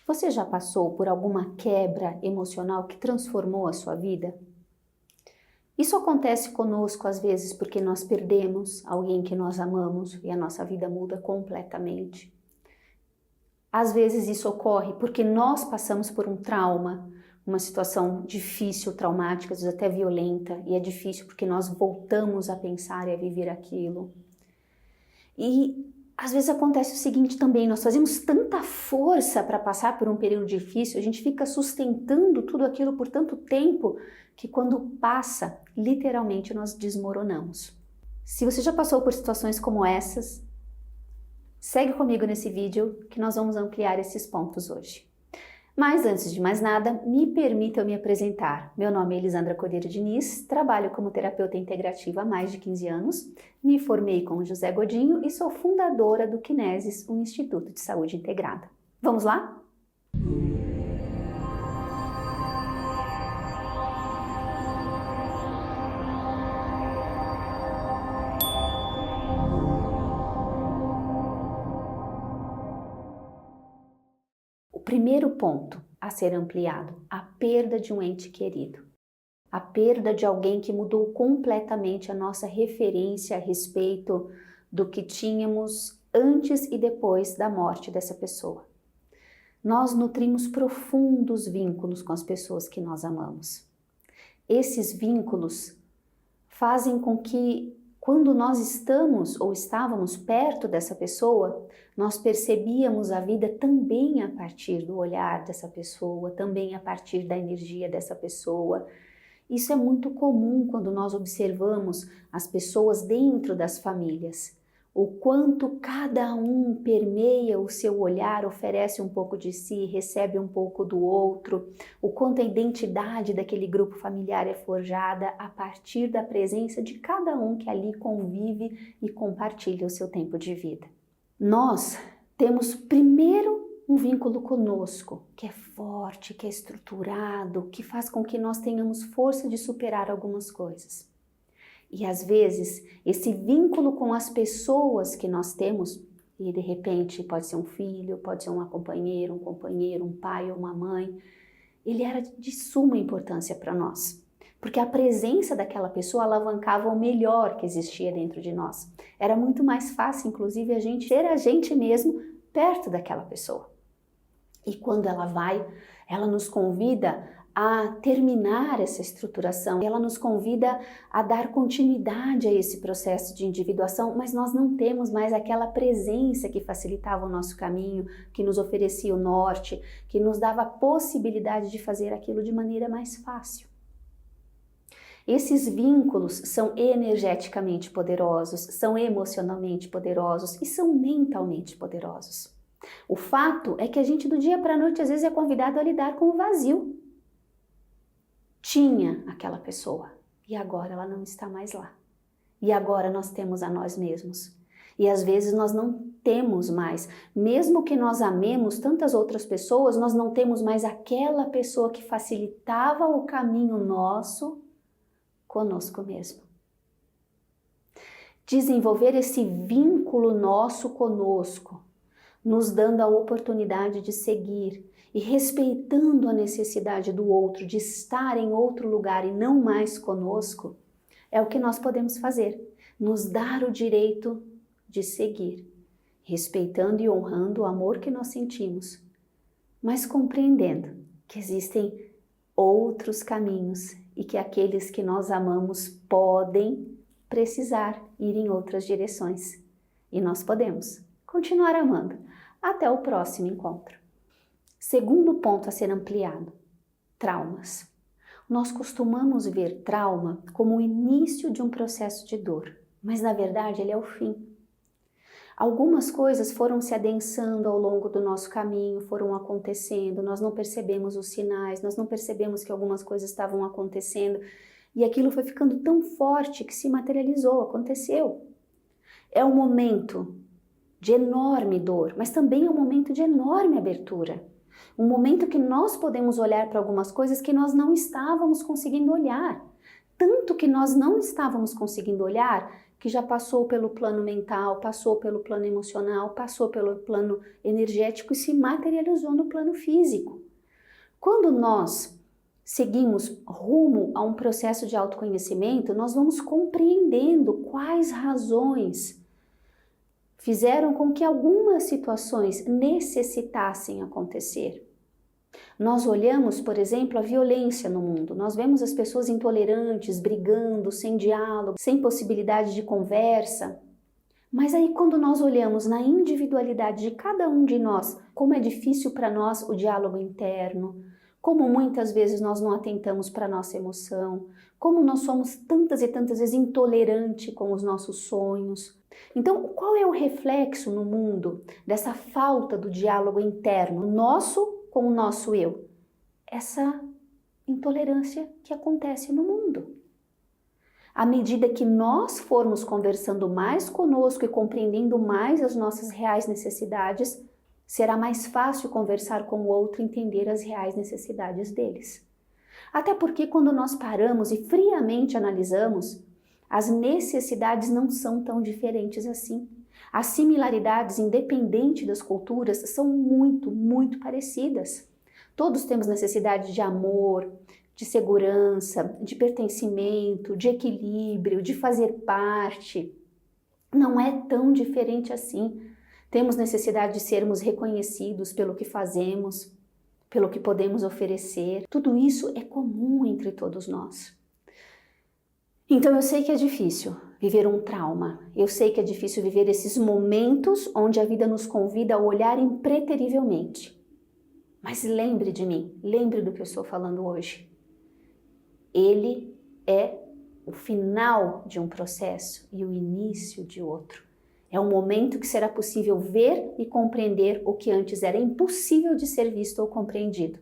Você já passou por alguma quebra emocional que transformou a sua vida? Isso acontece conosco às vezes porque nós perdemos alguém que nós amamos e a nossa vida muda completamente. Às vezes isso ocorre porque nós passamos por um trauma, uma situação difícil, traumática, às vezes até violenta, e é difícil porque nós voltamos a pensar e a viver aquilo. E às vezes acontece o seguinte também, nós fazemos tanta força para passar por um período difícil, a gente fica sustentando tudo aquilo por tanto tempo, que quando passa, literalmente nós desmoronamos. Se você já passou por situações como essas, segue comigo nesse vídeo que nós vamos ampliar esses pontos hoje. Mas antes de mais nada, me permita eu me apresentar. Meu nome é Elisandra Cordeiro Diniz, trabalho como terapeuta integrativa há mais de 15 anos, me formei com o José Godinho e sou fundadora do Kinesis, um Instituto de Saúde Integrada. Vamos lá? O primeiro ponto a ser ampliado, a perda de um ente querido. A perda de alguém que mudou completamente a nossa referência a respeito do que tínhamos antes e depois da morte dessa pessoa. Nós nutrimos profundos vínculos com as pessoas que nós amamos. Esses vínculos fazem com que, quando nós estamos ou estávamos perto dessa pessoa, nós percebíamos a vida também a partir do olhar dessa pessoa, também a partir da energia dessa pessoa. Isso é muito comum quando nós observamos as pessoas dentro das famílias. O quanto cada um permeia o seu olhar, oferece um pouco de si, recebe um pouco do outro, o quanto a identidade daquele grupo familiar é forjada a partir da presença de cada um que ali convive e compartilha o seu tempo de vida. Nós temos primeiro um vínculo conosco, que é forte, que é estruturado, que faz com que nós tenhamos força de superar algumas coisas. E às vezes, esse vínculo com as pessoas que nós temos, e de repente pode ser um filho, pode ser um companheiro, um pai ou uma mãe, ele era de suma importância para nós. Porque a presença daquela pessoa alavancava o melhor que existia dentro de nós. Era muito mais fácil, inclusive, a gente ser a gente mesmo perto daquela pessoa. E quando ela vai, ela nos convida a terminar essa estruturação, ela nos convida a dar continuidade a esse processo de individuação, mas nós não temos mais aquela presença que facilitava o nosso caminho, que nos oferecia o norte, que nos dava a possibilidade de fazer aquilo de maneira mais fácil. Esses vínculos são energeticamente poderosos, são emocionalmente poderosos e são mentalmente poderosos. O fato é que a gente do dia para a noite às vezes é convidado a lidar com o vazio. Tinha aquela pessoa e agora ela não está mais lá. E agora nós temos a nós mesmos. E às vezes nós não temos mais, mesmo que nós amemos tantas outras pessoas, nós não temos mais aquela pessoa que facilitava o caminho nosso conosco mesmo. Desenvolver esse vínculo nosso conosco, nos dando a oportunidade de seguir e respeitando a necessidade do outro, de estar em outro lugar e não mais conosco, é o que nós podemos fazer, nos dar o direito de seguir, respeitando e honrando o amor que nós sentimos, mas compreendendo que existem outros caminhos e que aqueles que nós amamos podem precisar ir em outras direções. E nós podemos continuar amando até o próximo encontro. Segundo ponto a ser ampliado, traumas. Nós costumamos ver trauma como o início de um processo de dor, mas na verdade ele é o fim. Algumas coisas foram se adensando ao longo do nosso caminho, foram acontecendo, nós não percebemos os sinais, nós não percebemos que algumas coisas estavam acontecendo e aquilo foi ficando tão forte que se materializou, aconteceu. É um momento de enorme dor, mas também é um momento de enorme abertura. Um momento que nós podemos olhar para algumas coisas que nós não estávamos conseguindo olhar. Tanto que nós não estávamos conseguindo olhar que já passou pelo plano mental, passou pelo plano emocional, passou pelo plano energético e se materializou no plano físico. Quando nós seguimos rumo a um processo de autoconhecimento, nós vamos compreendendo quais razões fizeram com que algumas situações necessitassem acontecer. Nós olhamos, por exemplo, a violência no mundo. Nós vemos as pessoas intolerantes, brigando, sem diálogo, sem possibilidade de conversa. Mas aí quando nós olhamos na individualidade de cada um de nós, como é difícil para nós o diálogo interno, como muitas vezes nós não atentamos para a nossa emoção, como nós somos tantas e tantas vezes intolerantes com os nossos sonhos. Então, qual é o reflexo no mundo dessa falta do diálogo interno nosso com o nosso eu? Essa intolerância que acontece no mundo. À medida que nós formos conversando mais conosco e compreendendo mais as nossas reais necessidades, será mais fácil conversar com o outro e entender as reais necessidades deles. Até porque quando nós paramos e friamente analisamos, as necessidades não são tão diferentes assim. As similaridades, independente das culturas, são muito, muito parecidas. Todos temos necessidade de amor, de segurança, de pertencimento, de equilíbrio, de fazer parte. Não é tão diferente assim. Temos necessidade de sermos reconhecidos pelo que fazemos, pelo que podemos oferecer. Tudo isso é comum entre todos nós. Então eu sei que é difícil viver um trauma. Eu sei que é difícil viver esses momentos onde a vida nos convida a olhar impreterivelmente. Mas lembre de mim, lembre do que eu estou falando hoje. Ele é o final de um processo e o início de outro. É um momento que será possível ver e compreender o que antes era impossível de ser visto ou compreendido.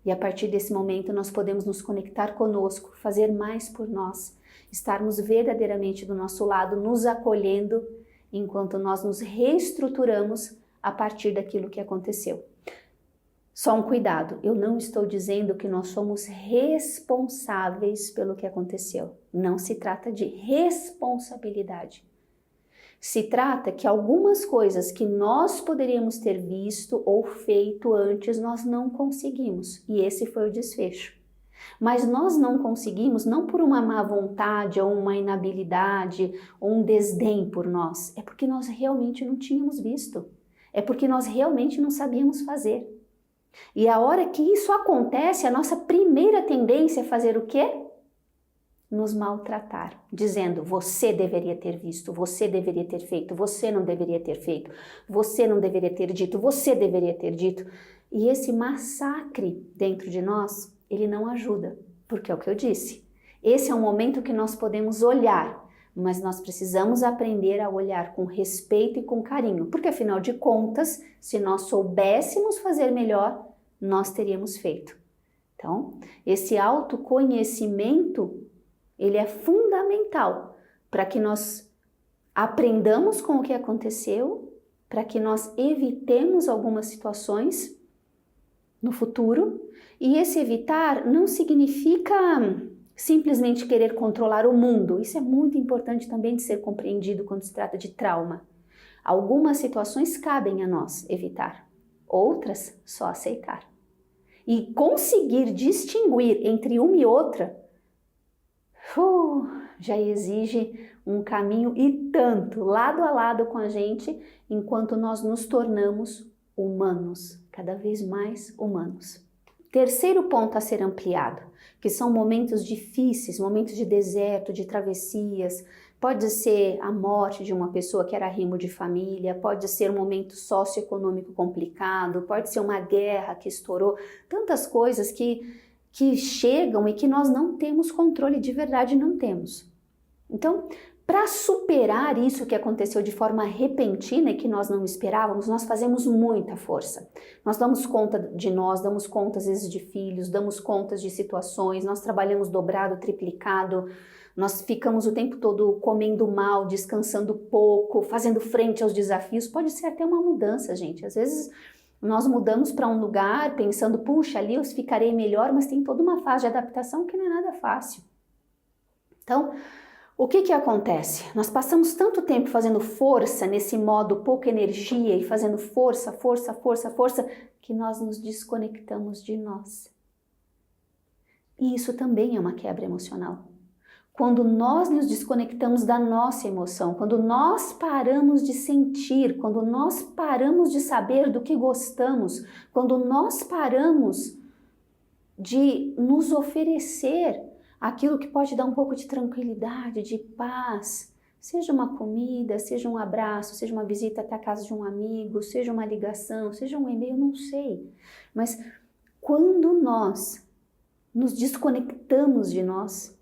E a partir desse momento nós podemos nos conectar conosco, fazer mais por nós, estarmos verdadeiramente do nosso lado, nos acolhendo, enquanto nós nos reestruturamos a partir daquilo que aconteceu. Só um cuidado, eu não estou dizendo que nós somos responsáveis pelo que aconteceu. Não se trata de responsabilidade. Se trata que algumas coisas que nós poderíamos ter visto ou feito antes, nós não conseguimos. E esse foi o desfecho. Mas nós não conseguimos não por uma má vontade ou uma inabilidade ou um desdém por nós. É porque nós realmente não tínhamos visto. É porque nós realmente não sabíamos fazer. E a hora que isso acontece, a nossa primeira tendência é fazer o quê? Nos maltratar, dizendo, você deveria ter visto, você deveria ter feito, você não deveria ter feito, você não deveria ter dito, você deveria ter dito. E esse massacre dentro de nós, ele não ajuda, porque é o que eu disse. Esse é um momento que nós podemos olhar, mas nós precisamos aprender a olhar com respeito e com carinho, porque afinal de contas, se nós soubéssemos fazer melhor, nós teríamos feito. Então, esse autoconhecimento, ele é fundamental para que nós aprendamos com o que aconteceu, para que nós evitemos algumas situações no futuro. E esse evitar não significa simplesmente querer controlar o mundo. Isso é muito importante também de ser compreendido quando se trata de trauma. Algumas situações cabem a nós evitar, outras só aceitar. E conseguir distinguir entre uma e outra já exige um caminho e tanto, lado a lado com a gente, enquanto nós nos tornamos humanos, cada vez mais humanos. Terceiro ponto a ser ampliado, que são momentos difíceis, momentos de deserto, de travessias. Pode ser a morte de uma pessoa que era arrimo de família, pode ser um momento socioeconômico complicado, pode ser uma guerra que estourou, tantas coisas que chegam e que nós não temos controle, de verdade não temos. Então, para superar isso que aconteceu de forma repentina e que nós não esperávamos, nós fazemos muita força. Nós damos conta de nós, damos conta às vezes de filhos, damos conta de situações, nós trabalhamos dobrado, triplicado, nós ficamos o tempo todo comendo mal, descansando pouco, fazendo frente aos desafios. Pode ser até uma mudança, gente. Às vezes nós mudamos para um lugar pensando, puxa, ali eu ficarei melhor, mas tem toda uma fase de adaptação que não é nada fácil. Então, O que acontece? Nós passamos tanto tempo fazendo força nesse modo pouca energia e fazendo força, força, força, força, que nós nos desconectamos de nós. E isso também é uma quebra emocional. Quando nós nos desconectamos da nossa emoção, quando nós paramos de sentir, quando nós paramos de saber do que gostamos, quando nós paramos de nos oferecer aquilo que pode dar um pouco de tranquilidade, de paz, seja uma comida, seja um abraço, seja uma visita até a casa de um amigo, seja uma ligação, seja um e-mail, não sei. Mas quando nós nos desconectamos de nós,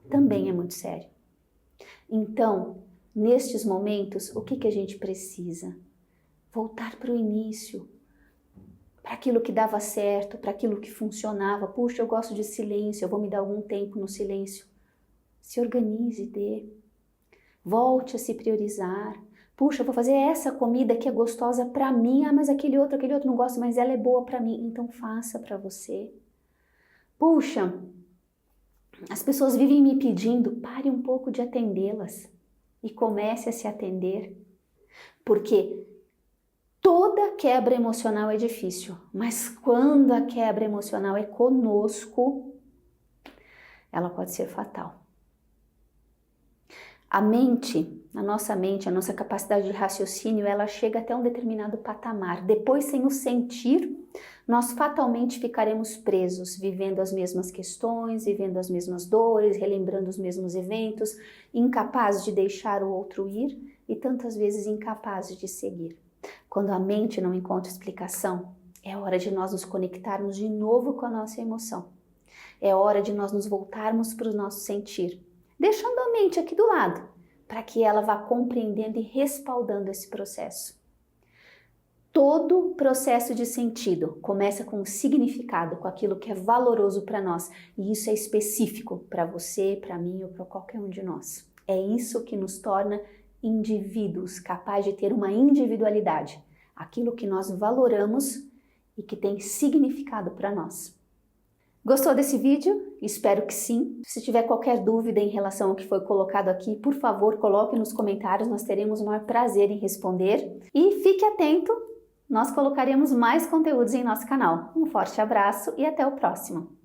também é muito sério. Então, nestes momentos, o que a gente precisa? Voltar para o início, para aquilo que dava certo, para aquilo que funcionava. Puxa, eu gosto de silêncio, eu vou me dar algum tempo no silêncio. Se organize, dê. Volte a se priorizar. Puxa, eu vou fazer essa comida que é gostosa para mim, mas aquele outro não gosto, mas ela é boa para mim. Então faça para você. Puxa, as pessoas vivem me pedindo, pare um pouco de atendê-las e comece a se atender. Porque toda quebra emocional é difícil, mas quando a quebra emocional é conosco, ela pode ser fatal. A nossa capacidade de raciocínio, ela chega até um determinado patamar. Depois, sem o sentir, nós fatalmente ficaremos presos, vivendo as mesmas questões, vivendo as mesmas dores, relembrando os mesmos eventos, incapazes de deixar o outro ir e tantas vezes incapazes de seguir. Quando a mente não encontra explicação, é hora de nós nos conectarmos de novo com a nossa emoção. É hora de nós nos voltarmos para o nosso sentir, deixando a mente aqui do lado, para que ela vá compreendendo e respaldando esse processo. Todo processo de sentido começa com um significado, com aquilo que é valoroso para nós, e isso é específico para você, para mim ou para qualquer um de nós. É isso que nos torna indivíduos capazes de ter uma individualidade, aquilo que nós valoramos e que tem significado para nós. Gostou desse vídeo? Espero que sim. Se tiver qualquer dúvida em relação ao que foi colocado aqui, por favor, coloque nos comentários, nós teremos o maior prazer em responder. E fique atento, nós colocaremos mais conteúdos em nosso canal. Um forte abraço e até o próximo!